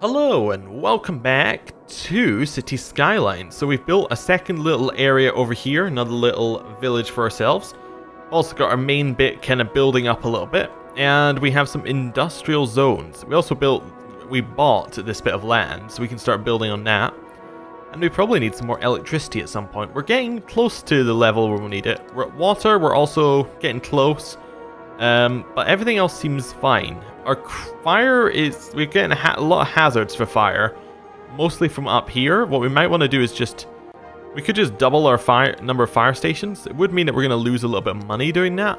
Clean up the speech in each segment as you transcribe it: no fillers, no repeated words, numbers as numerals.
Hello and welcome back to Cities Skylines. So we've built a second little area over here, another little village for ourselves. Also got our main bit kind of building up a little bit, and we have some industrial zones. We bought this bit of land, so we can start building on that. And we probably need some more electricity at some point. We're getting close to the level where we need it. We're at water, we're also getting close. But everything else seems fine. Our fire is... We're getting a lot of hazards for fire. Mostly from up here. What we might want to do is just... We could just double our number of fire stations. It would mean that we're going to lose a little bit of money doing that.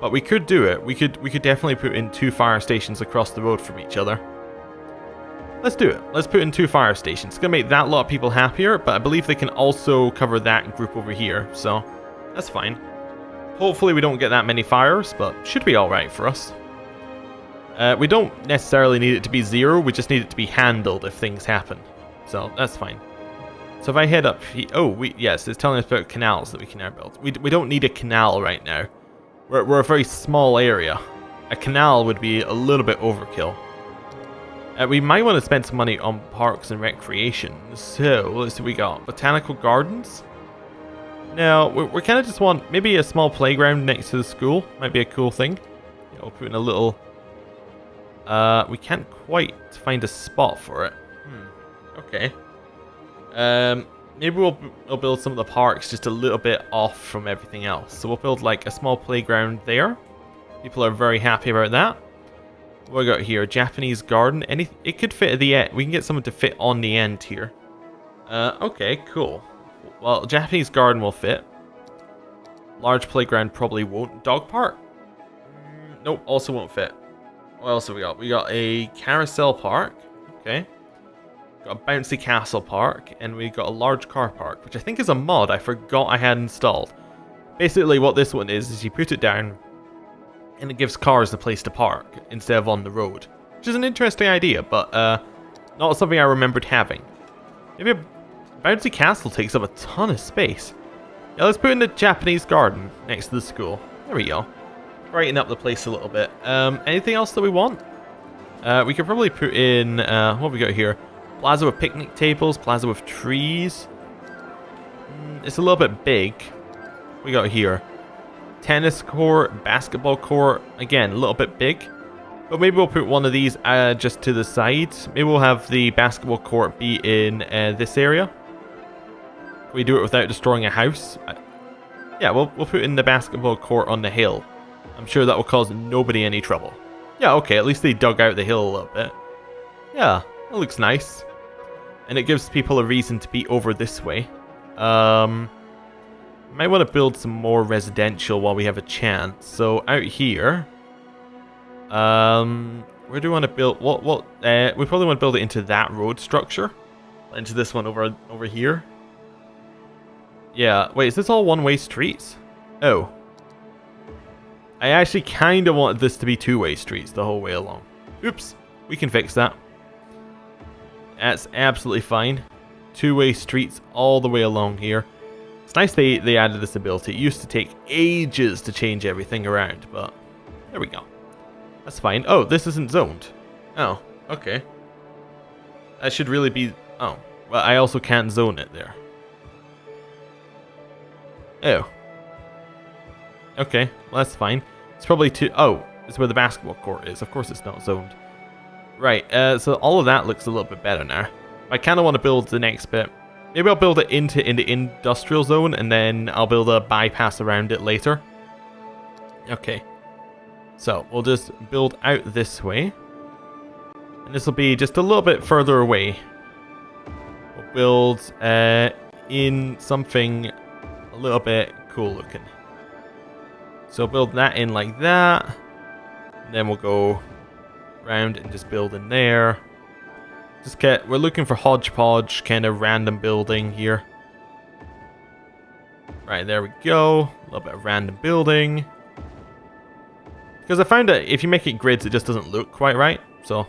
But we could do it. We could definitely put in 2 fire stations across the road from each other. Let's do it. Let's put in 2 fire stations. It's going to make that lot of people happier. But I believe they can also cover that group over here. So that's fine. Hopefully we don't get that many fires, but should be alright for us. We don't necessarily need it to be 0, we just need it to be handled if things happen. So, that's fine. So if I head up here... Oh, yes, it's telling us about canals that we can now build. We don't need a canal right now. We're a very small area. A canal would be a little bit overkill. We might want to spend some money on parks and recreation. So, let's see what we got. Botanical gardens? Now, we kind of just want maybe a small playground next to the school. Might be a cool thing. Yeah, we'll put in a little... we can't quite find a spot for it. Okay. Maybe we'll build some of the parks just a little bit off from everything else. So we'll build like a small playground there. People are very happy about that. What we got here? Japanese garden. It could fit at the end. We can get someone to fit on the end here. Okay, cool. Well, Japanese garden will fit. Large playground probably won't. Dog park? Nope, also won't fit. What else have we got? We got a carousel park. Okay. Got a bouncy castle park. And we got a large car park, which I think is a mod I forgot I had installed. Basically what this one is you put it down and it gives cars a place to park instead of on the road. Which is an interesting idea, but not something I remembered having. Maybe a bouncy castle takes up a ton of space. Yeah, let's put in the Japanese garden next to the school. There we go. Brighten up the place a little bit. Anything else that we want? We could probably put in... what have we got here? Plaza with picnic tables, plaza with trees. It's a little bit big. What we got here? Tennis court, basketball court. Again, a little bit big. But maybe we'll put one of these just to the side. Maybe we'll have the basketball court be in this area. Can we do it without destroying a house? Yeah, we'll put in the basketball court on the hill. I'm sure that will cause nobody any trouble. Yeah, okay, at least they dug out the hill a little bit. Yeah, that looks nice. And it gives people a reason to be over this way. Might want to build some more residential while we have a chance. So out here... where do we want to build? We probably want to build it into that road structure. Into this one over here. Yeah, wait, is this all one-way streets? Oh. I actually kind of want this to be 2-way streets the whole way along. Oops, we can fix that. That's absolutely fine. 2-way streets all the way along here. It's nice they added this ability. It used to take ages to change everything around, but there we go. That's fine. Oh, this isn't zoned. Oh, okay. That should really be... Oh, well, I also can't zone it there. Oh. Okay, well, that's fine. It's probably too... Oh, it's where the basketball court is. Of course it's not zoned. Right, so all of that looks a little bit better now. I kind of want to build the next bit. Maybe I'll build it into the industrial zone, and then I'll build a bypass around it later. Okay. So, we'll just build out this way. And this will be just a little bit further away. We'll build in something a little bit cool looking. So build that in like that. And then we'll go around and just build in there. We're looking for hodgepodge, kind of random building here. Right, there we go. A little bit of random building. Because I found that if you make it grids, it just doesn't look quite right. So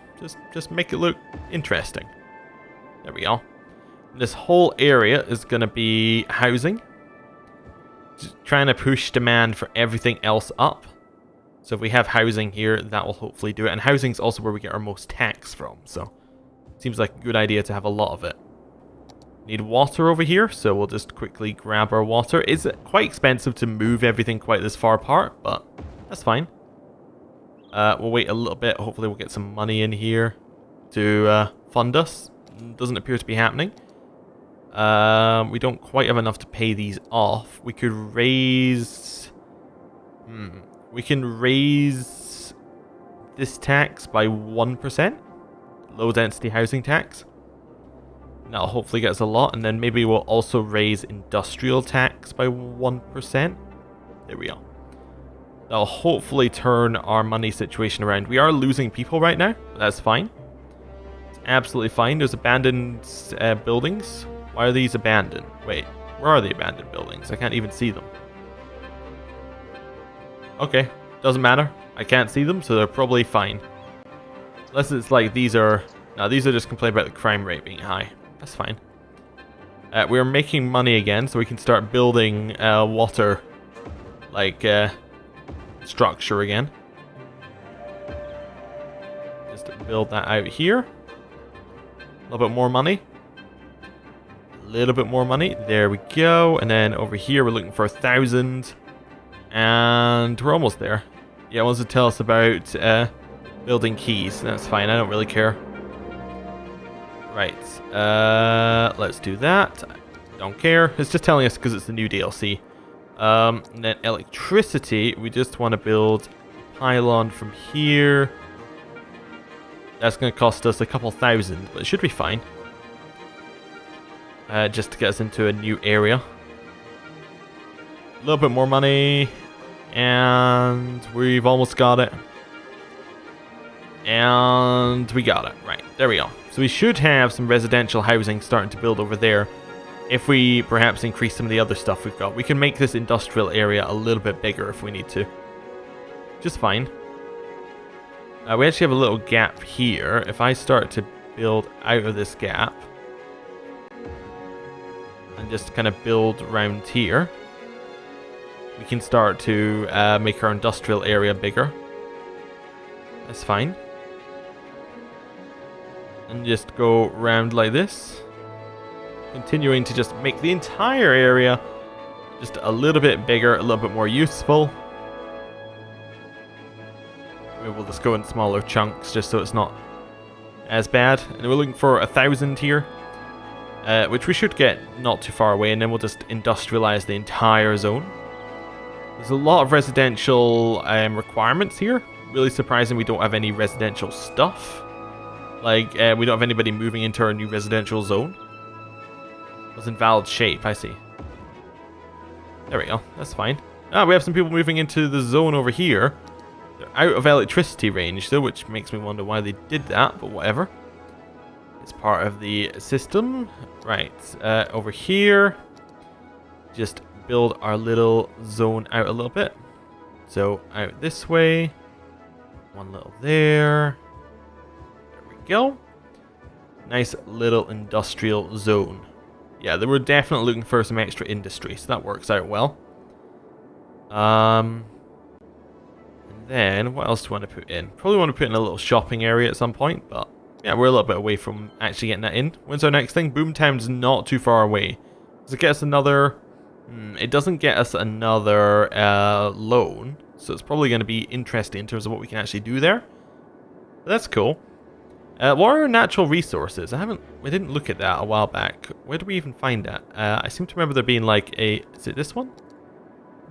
just make it look interesting. There we go. And this whole area is going to be housing. Just trying to push demand for everything else up. So if we have housing here, that will hopefully do it. And housing is also where we get our most tax from. So seems like a good idea to have a lot of it. Need water over here, so we'll just quickly grab our water. It's quite expensive to move everything quite this far apart, but that's fine. We'll wait a little bit. Hopefully we'll get some money in here to fund us. Doesn't appear to be happening. We don't quite have enough to pay these off. We could raise... We can raise this tax by 1%. Low density housing tax. That'll hopefully get us a lot. And then maybe we'll also raise industrial tax by 1%. There we go. That'll hopefully turn our money situation around. We are losing people right now, but that's fine. It's absolutely fine. There's abandoned buildings. Why are these abandoned? Wait, where are the abandoned buildings? I can't even see them. Okay, doesn't matter. I can't see them, so they're probably fine. Unless it's like these are... No, these are just complaining about the crime rate being high. That's fine. We're making money again, so we can start building water, like, structure again. Just build that out here. A little bit more money. A little bit more money. There we go. And then over here, we're looking for 1,000. And we're almost there. Yeah, it wants to tell us about building keys. That's fine. I don't really care. Right. Let's do that. Don't care. It's just telling us because it's the new DLC. And then electricity. We just want to build a pylon from here. That's going to cost us a couple thousand, but it should be fine. Just to get us into a new area. A little bit more money. And we've almost got it. And we got it. Right, there we go. So we should have some residential housing starting to build over there. If we perhaps increase some of the other stuff we've got. We can make this industrial area a little bit bigger if we need to. Just fine. We actually have a little gap here. If I start to build out of this gap. And just kind of build around here. We can start to make our industrial area bigger. That's fine. And just go around like this. Continuing to just make the entire area just a little bit bigger, a little bit more useful. Maybe we'll just go in smaller chunks just so it's not as bad. And we're looking for 1,000 here. Which we should get not too far away. And then we'll just industrialize the entire zone. There's a lot of residential requirements here. Really surprising we don't have any residential stuff. Like, we don't have anybody moving into our new residential zone. It was in valid shape, I see. There we go, that's fine. Ah, we have some people moving into the zone over here. They're out of electricity range, though, which makes me wonder why they did that, but whatever. It's part of the system. Right, over here. Just build our little zone out a little bit. So, out this way. One little there. There we go. Nice little industrial zone. Yeah, they were definitely looking for some extra industry, so that works out well. And then, what else do we want to put in? Probably want to put in a little shopping area at some point, but yeah, we're a little bit away from actually getting that in. When's our next thing? Boomtown's not too far away. Does it get us another... it doesn't get us another loan, so it's probably going to be interesting in terms of what we can actually do there. But that's cool. What are our natural resources? We didn't look at that a while back. Where do we even find that? I seem to remember there being like a... Is it this one?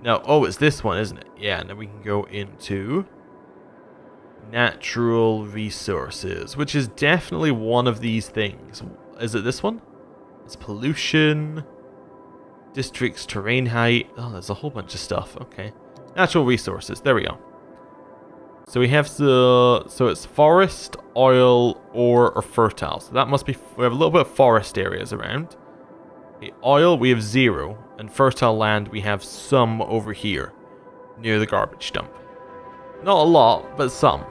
No, oh, it's this one, isn't it? Yeah, and then we can go into natural resources, which is definitely one of these things. Is it this one? It's pollution, districts, terrain height. Oh, there's a whole bunch of stuff. Okay. Natural resources. There we go. So we have the... So it's forest, oil, ore, or fertile. So that must be... We have a little bit of forest areas around. Okay, oil, we have 0. And fertile land, we have some over here. Near the garbage dump. Not a lot, but some.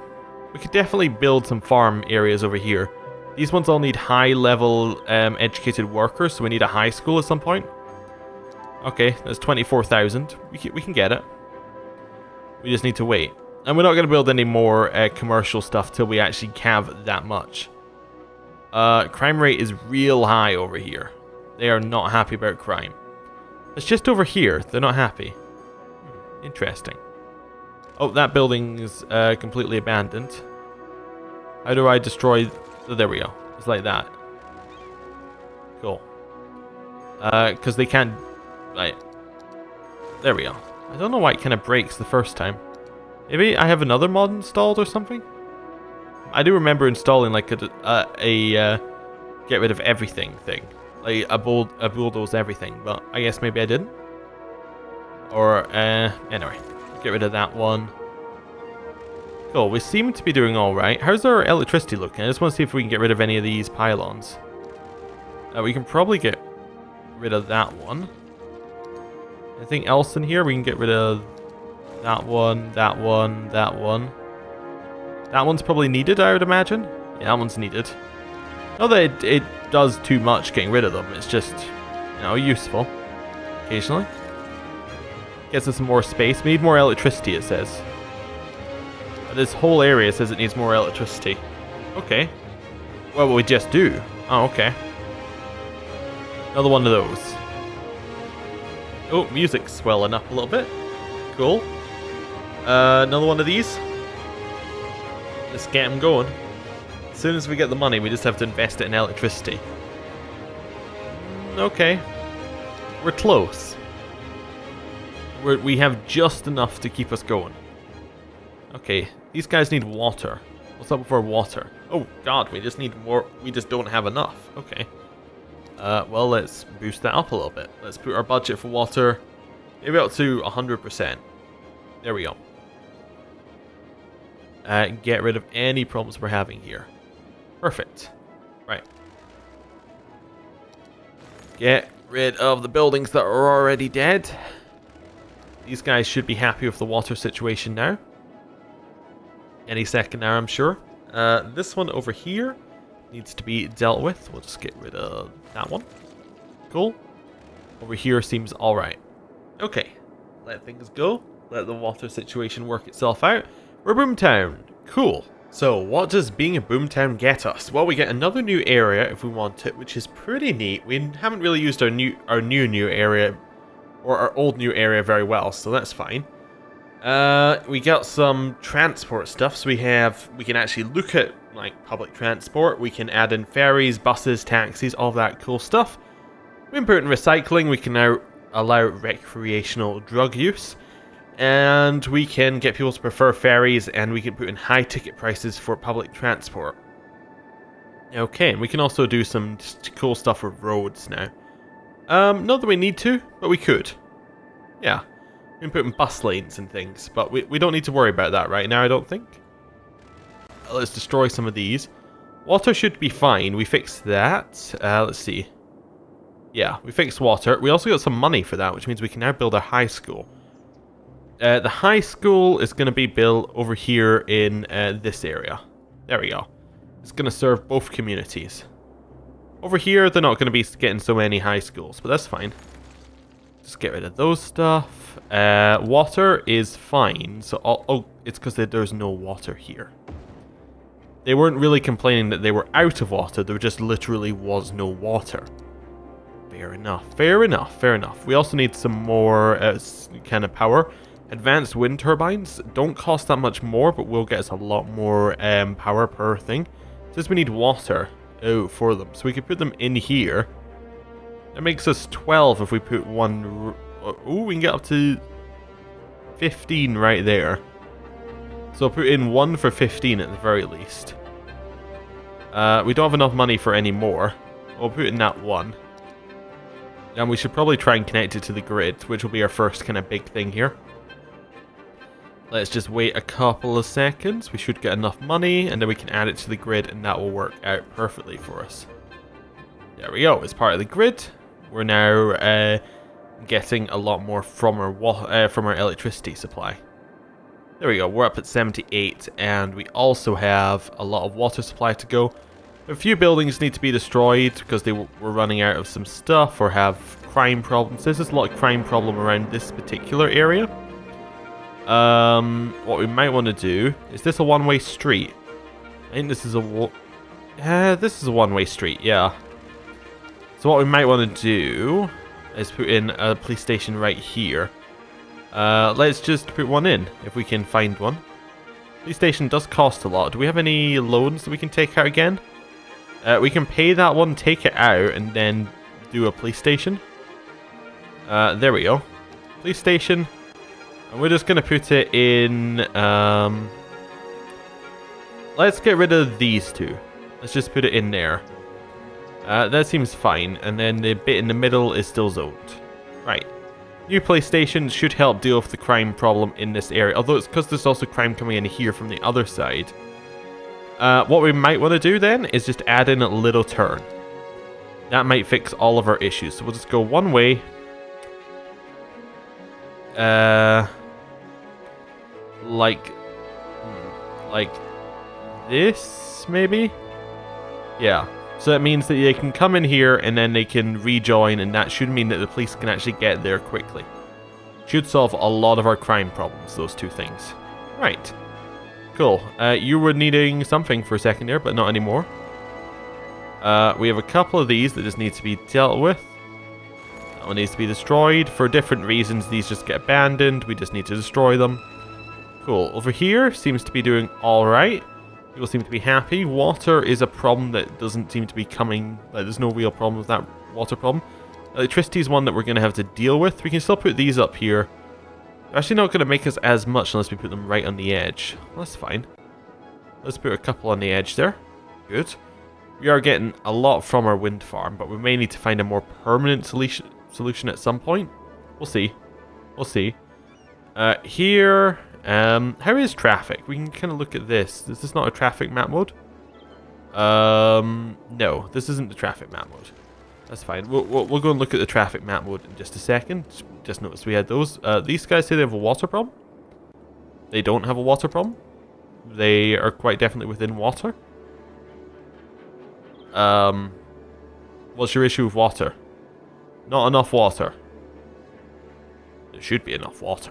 We could definitely build some farm areas over here. These ones all need high-level educated workers, so we need a high school at some point. Okay, that's 24,000. We can get it. We just need to wait. And we're not going to build any more commercial stuff till we actually have that much. Crime rate is real high over here. They are not happy about crime. It's just over here. They're not happy. Interesting. Oh, that building's completely abandoned. How do I destroy... Oh, there we go. It's like that. Cool. Because they can't... Right. There we go. I don't know why it kind of breaks the first time. Maybe I have another mod installed or something? I do remember installing like a get rid of everything thing. Like a bulldoze everything, but I guess maybe I didn't. Or, anyway. Get rid of that one. Cool, we seem to be doing alright. How's our electricity looking? I just want to see if we can get rid of any of these pylons. We can probably get rid of that one. Anything else in here? We can get rid of that one, that one, that one. That one's probably needed, I would imagine. Yeah, that one's needed. Not that it does too much getting rid of them. It's just, you know, useful. Occasionally. Gets us some more space. We need more electricity, it says. This whole area says it needs more electricity. Okay. Well, we just do. Oh, okay. Another one of those. Oh, music's swelling up a little bit. Cool. Another one of these. Let's get them going. As soon as we get the money, we just have to invest it in electricity. Okay. We're close. We have just enough to keep us going. Okay, these guys need water. What's up for water? Oh god, we just need more. We just don't have enough. Okay. Well, let's boost that up a little bit. Let's put our budget for water maybe up to 100%. There we go. Get rid of any problems we're having here. Perfect. Right. Get rid of the buildings that are already dead. These guys should be happy with the water situation now. Any second now, I'm sure. This one over here needs to be dealt with. We'll just get rid of that one. Cool. Over here seems alright. Okay. Let things go. Let the water situation work itself out. We're Boomtown. Cool. So, what does being a Boomtown get us? Well, we get another new area if we want it, which is pretty neat. We haven't really used our new area, or our old new area very well, so that's fine. We got some transport stuff, so we can actually look at like public transport. We can add in ferries, buses, taxis, all that cool stuff. We can put in recycling. We can now allow recreational drug use, and we can get people to prefer ferries, and we can put in high ticket prices for public transport. Okay, and we can also do some cool stuff with roads now. Not that we need to, but we could. Yeah. We can put in bus lanes and things, but we don't need to worry about that right now, I don't think. Let's destroy some of these. Water should be fine. We fixed that. Let's see. Yeah, we fixed water. We also got some money for that, which means we can now build a high school. The high school is going to be built over here in this area. There we go. It's going to serve both communities. Over here, they're not going to be getting so many high schools, but that's fine. Just get rid of those stuff. Water is fine. So, oh, it's because there's no water here. They weren't really complaining that they were out of water. There just literally was no water. Fair enough. Fair enough. Fair enough. We also need some more kind of power. Advanced wind turbines don't cost that much more, but will get us a lot more power per thing. Since we need water for them, so we could put them in here. That makes us 12 if we put one. Oh, we can get up to 15 right there. So I'll put in one for 15 at the very least. We don't have enough money for any more. We'll put in that one. And we should probably try and connect it to the grid, which will be our first kind of big thing here. Let's just wait a couple of seconds. We should get enough money, and then we can add it to the grid, and that will work out perfectly for us. There we go. It's part of the grid. We're now getting a lot more from our electricity supply. There we go. We're up at 78, and we also have a lot of water supply to go. A few buildings need to be destroyed because they were running out of some stuff or have crime problems. There's just a lot of crime problem around this particular area. What we might want to do... Is this a one-way street? I think this is a... this is a one-way street, yeah. So what we might want to do is put in a police station right here. Let's just put one in, if we can find one. Police station does cost a lot. Do we have any loans that we can take out again? We can pay that one, take it out, and then do a police station. There we go. Police station. And we're just going to put it in... let's get rid of these two. Let's just put it in there. That seems fine. And then the bit in the middle is still zoned. Right. New police station should help deal with the crime problem in this area. Although it's because there's also crime coming in here from the other side. What we might want to do then is just add in a little turn. That might fix all of our issues. So we'll just go one way. Like this, maybe? Yeah. So that means that they can come in here and then they can rejoin, and that should mean that the police can actually get there quickly. Should solve a lot of our crime problems, those two things. Right. Cool. You were needing something for a second there, but not anymore. We have a couple of these that just need to be dealt with. That one needs to be destroyed. For different reasons, these just get abandoned. We just need to destroy them. Cool. Over here seems to be doing alright. People seem to be happy. Water is a problem that doesn't seem to be coming. Like, there's no real problem with that water problem. Electricity is one that we're going to have to deal with. We can still put these up here. They're actually not going to make us as much unless we put them right on the edge. That's fine. Let's put a couple on the edge there. Good. We are getting a lot from our wind farm, but we may need to find a more permanent solution at some point. We'll see. We'll see. Here... how is traffic? We can kind of look at this. Is this not a traffic map mode? No, this isn't the traffic map mode. That's fine. We'll go and look at the traffic map mode in just a second. Just noticed we had those. These guys say they have a water problem. They don't have a water problem. They are quite definitely within water. What's your issue with water? Not enough water. There should be enough water.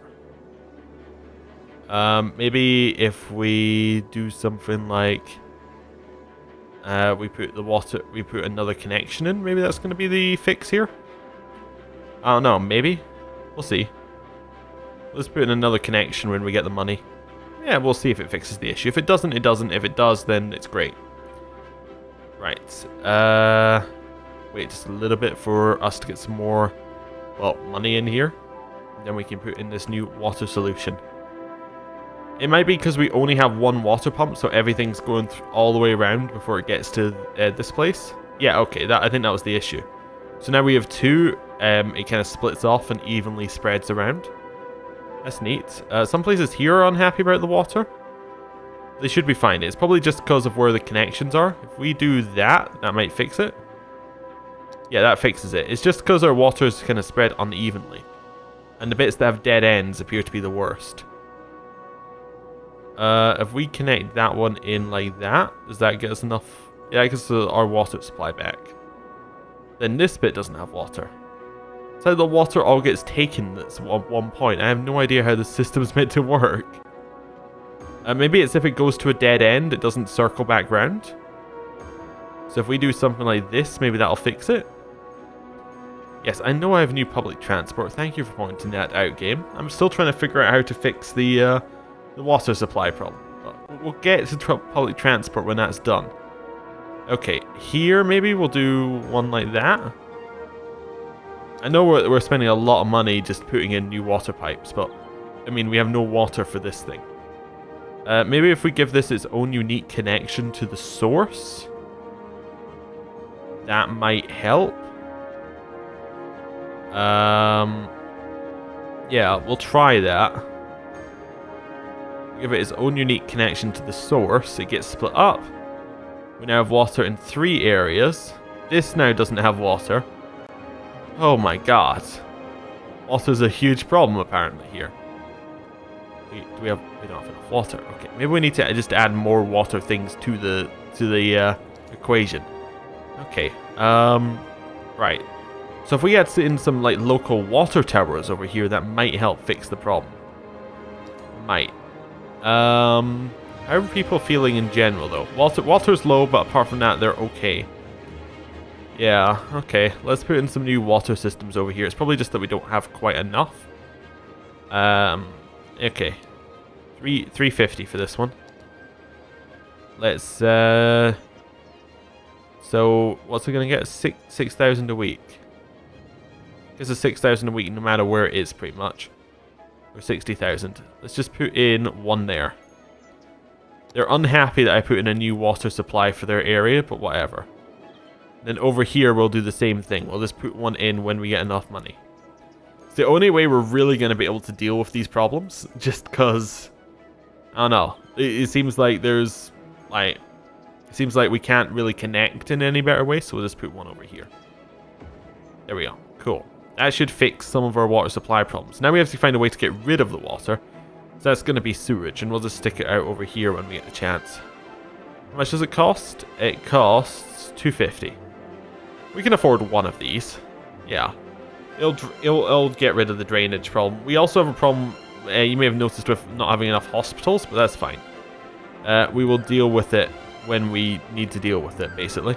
Maybe if we do something like we put another connection in, maybe that's going to be the fix here. I don't know, maybe. We'll see. Let's put in another connection when we get the money. Yeah, we'll see if it fixes the issue. If it doesn't, it doesn't. If it does, then it's great. Right. Wait just a little bit for us to get some more, well, money in here. Then we can put in this new water solution. It might be because we only have one water pump, so everything's going all the way around before it gets to this place. Yeah, okay, I think that was the issue. So now we have two, it kind of splits off and evenly spreads around. That's neat. Some places here are unhappy about the water. They should be fine. It's probably just because of where the connections are. If we do that, that might fix it. Yeah, that fixes it. It's just because our water is kind of spread unevenly. And the bits that have dead ends appear to be the worst. If we connect that one in like that, does that get us enough? Yeah, it gets our water supply back. Then this bit doesn't have water. So the water all gets taken at one point. I have no idea how the system's meant to work. Maybe it's if it goes to a dead end, it doesn't circle back round. So if we do something like this, maybe that'll fix it. Yes, I know I have new public transport. Thank you for pointing that out, game. I'm still trying to figure out how to fix the water supply problem. But we'll get to public transport when that's done. Okay, here maybe we'll do one like that. I know we're spending a lot of money just putting in new water pipes, but I mean, we have no water for this thing. Maybe if we give this its own unique connection to the source, that might help. Yeah, we'll try that. Give it its own unique connection to the source. It gets split up. We now have water in 3 areas. This now doesn't have water. Oh my god. Water's a huge problem apparently here. We don't have enough water. Okay, maybe we need to just add more water things to the equation. Okay. Right. So if we add in some like local water towers over here, that might help fix the problem. Might. How are people feeling in general, though? Water's low, but apart from that, they're okay. Yeah, okay. Let's put in some new water systems over here. It's probably just that we don't have quite enough. Okay. 350 for this one. Let's, so, what's it gonna get? 6,000 a week. This is 6,000 a week no matter where it is, pretty much. Or 60,000. Let's just put in one there. They're unhappy that I put in a new water supply for their area, but whatever. Then over here, we'll do the same thing. We'll just put one in when we get enough money. It's the only way we're really going to be able to deal with these problems. Just because, I don't know. It seems like there's, like, it seems like we can't really connect in any better way. So we'll just put one over here. There we go. Cool. That should fix some of our water supply problems. Now we have to find a way to get rid of the water. So that's going to be sewage. And we'll just stick it out over here when we get the chance. How much does it cost? It costs 250. We can afford one of these. Yeah. It'll get rid of the drainage problem. We also have a problem, you may have noticed, with not having enough hospitals, but that's fine. We will deal with it when we need to deal with it, basically.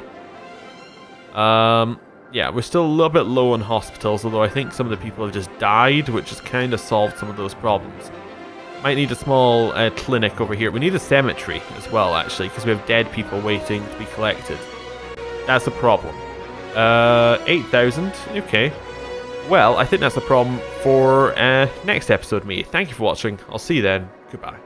Yeah, we're still a little bit low on hospitals, although I think some of the people have just died, which has kind of solved some of those problems. Might need a small clinic over here. We need a cemetery as well, actually, because we have dead people waiting to be collected. That's a problem. 8,000. Okay. Well, I think that's a problem for next episode, me. Thank you for watching. I'll see you then. Goodbye.